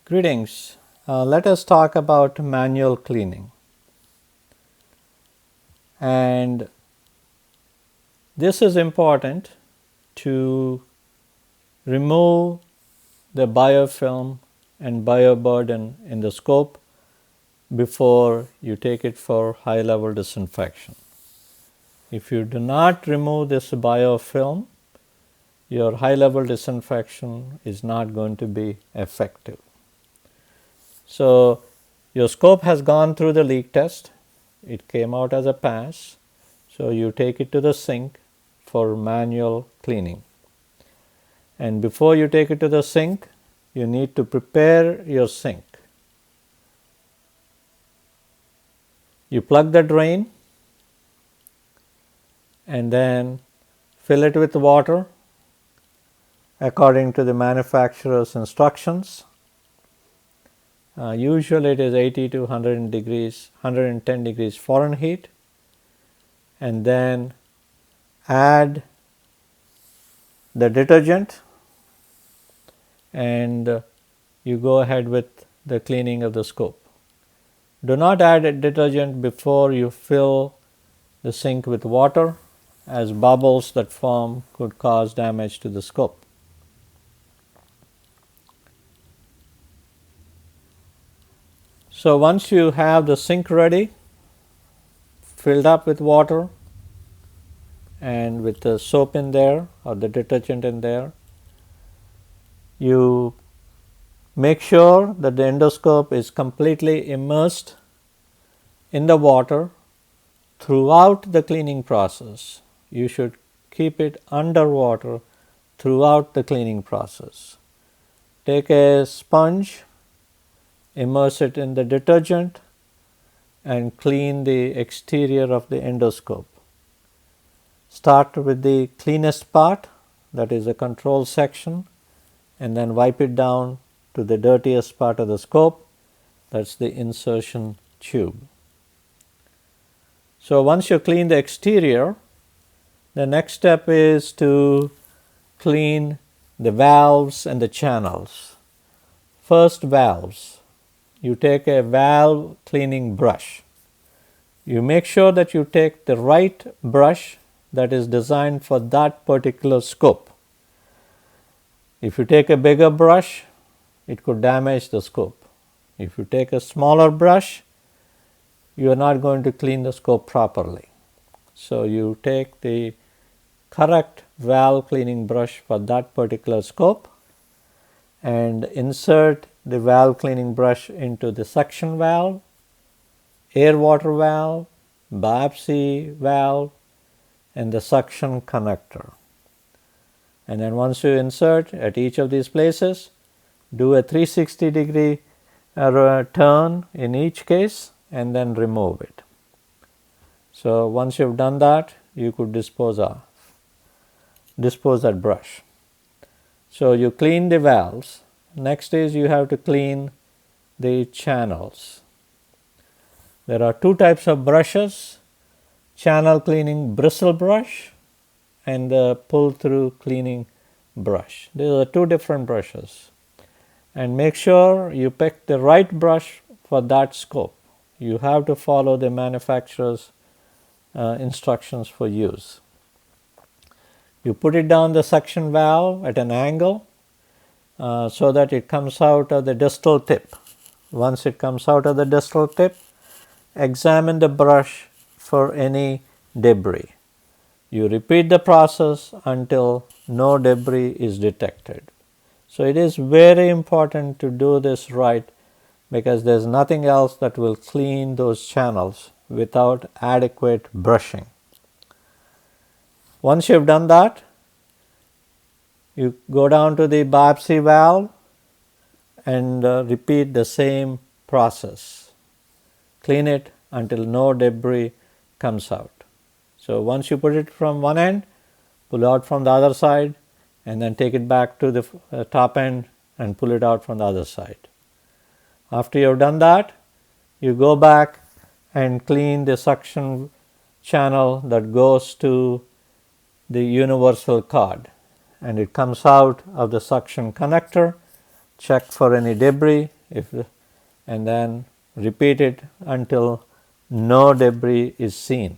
Greetings. Let us talk about manual cleaning. And this is important to remove the biofilm and bioburden in the scope before you take it for high level disinfection. If you do not remove this biofilm, your high level disinfection is not going to be effective. So, your scope has gone through the leak test, it came out as a pass, so you take it to the sink for manual cleaning. And before you take it to the sink, you need to prepare your sink. You plug the drain and then fill it with water according to the manufacturer's instructions. Usually it is 80 to 110 degrees Fahrenheit, and then add the detergent and you go ahead with the cleaning of the scope. Do not add detergent before you fill the sink with water, as bubbles that form could cause damage to the scope. So once you have the sink ready, filled up with water and with the soap in there or the detergent in there, you make sure that the endoscope is completely immersed in the water throughout the cleaning process. You should keep it underwater throughout the cleaning process. Take a sponge, immerse it in the detergent and clean the exterior of the endoscope. Start with the cleanest part, that is the control section, and then wipe it down to the dirtiest part of the scope, that's the insertion tube. So once you clean the exterior, the next step is to clean the valves and the channels. First, valves. You take a valve cleaning brush. You make sure that you take the right brush that is designed for that particular scope. If you take a bigger brush, it could damage the scope. If you take a smaller brush, you are not going to clean the scope properly. So you take the correct valve cleaning brush for that particular scope and insert the valve cleaning brush into the suction valve, air water valve, biopsy valve, and the suction connector. And then once you insert at each of these places, do a 360-degree turn in each case and then remove it. So once you've done that, you could dispose that brush. So you clean the valves. Next is you have to clean the channels. There are two types of brushes: channel cleaning bristle brush and the pull through cleaning brush. These are two different brushes, and make sure you pick the right brush for that scope. You have to follow the manufacturer's instructions for use. You put it down the suction valve at an angle so that it comes out of the distal tip. Once it comes out of the distal tip, examine the brush for any debris. You repeat the process until no debris is detected. So it is very important to do this right, because there is nothing else that will clean those channels without adequate brushing. Once you have done that, you go down to the biopsy valve and repeat the same process. Clean it until no debris comes out. So once you put it from one end, pull out from the other side, and then take it back to the top end and pull it out from the other side. After you have done that, you go back and clean the suction channel that goes to the universal card, and it comes out of the suction connector. Check for any debris. and then repeat it until no debris is seen.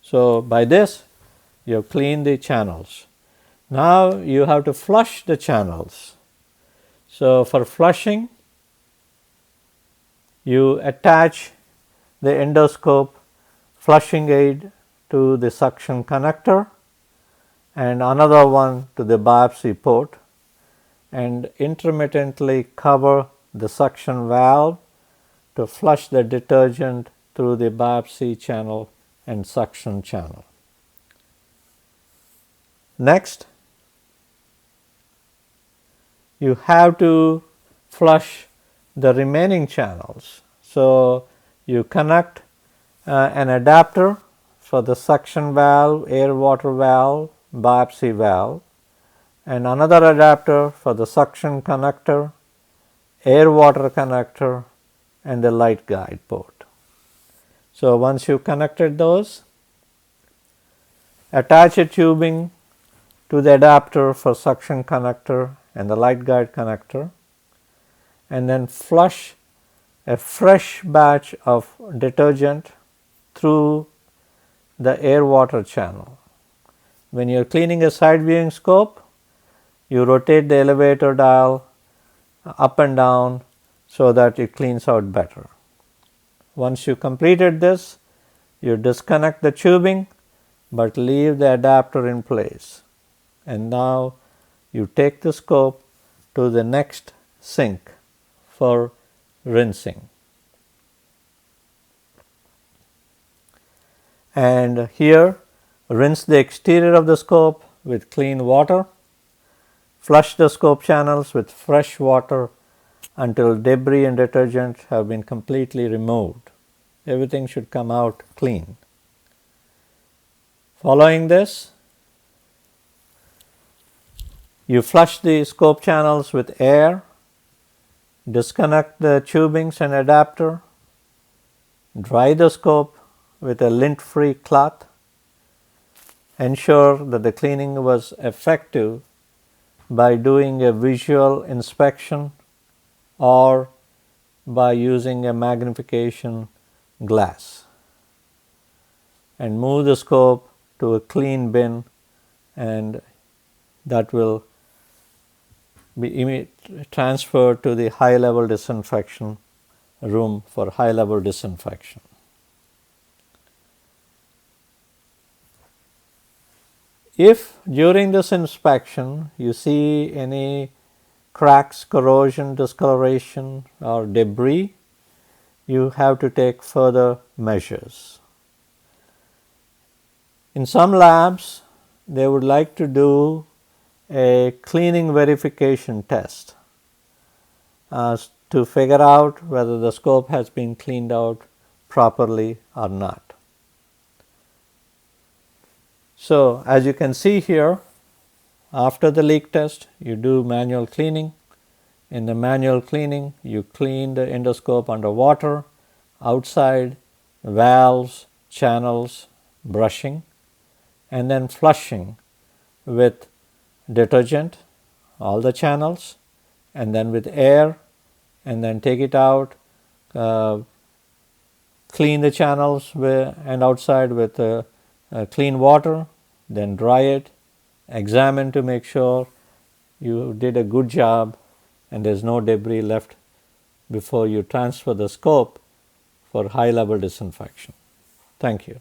So, by this you have cleaned the channels. Now you have to flush the channels. So, for flushing, you attach the endoscope flushing aid to the suction connector and another one to the biopsy port, and intermittently cover the suction valve to flush the detergent through the biopsy channel and suction channel. Next, you have to flush the remaining channels. So, you connect an adapter for the suction valve, air water valve, biopsy valve, and another adapter for the suction connector, air water connector, and the light guide port. So, once you connected those, attach a tubing to the adapter for suction connector and the light guide connector, and then flush a fresh batch of detergent through the air water channel. When you are cleaning a side viewing scope, you rotate the elevator dial up and down so that it cleans out better. Once you completed this, you disconnect the tubing but leave the adapter in place, and now you take the scope to the next sink for rinsing. And here, rinse the exterior of the scope with clean water. Flush the scope channels with fresh water until debris and detergent have been completely removed. Everything should come out clean. Following this, you flush the scope channels with air, disconnect the tubings and adapter, dry the scope with a lint-free cloth, ensure that the cleaning was effective by doing a visual inspection or by using a magnification glass, and move the scope to a clean bin, and that will be transferred to the high level disinfection room for high level disinfection. If during this inspection you see any cracks, corrosion, discoloration or debris, you have to take further measures. In some labs, they would like to do a cleaning verification test to figure out whether the scope has been cleaned out properly or not. So, as you can see here, after the leak test, you do manual cleaning. In the manual cleaning, you clean the endoscope under water, outside, valves, channels, brushing, and then flushing with detergent, all the channels, and then with air, and then take it out, clean the channels and outside with clean water, then dry it, examine to make sure you did a good job and there is no debris left before you transfer the scope for high level disinfection. Thank you.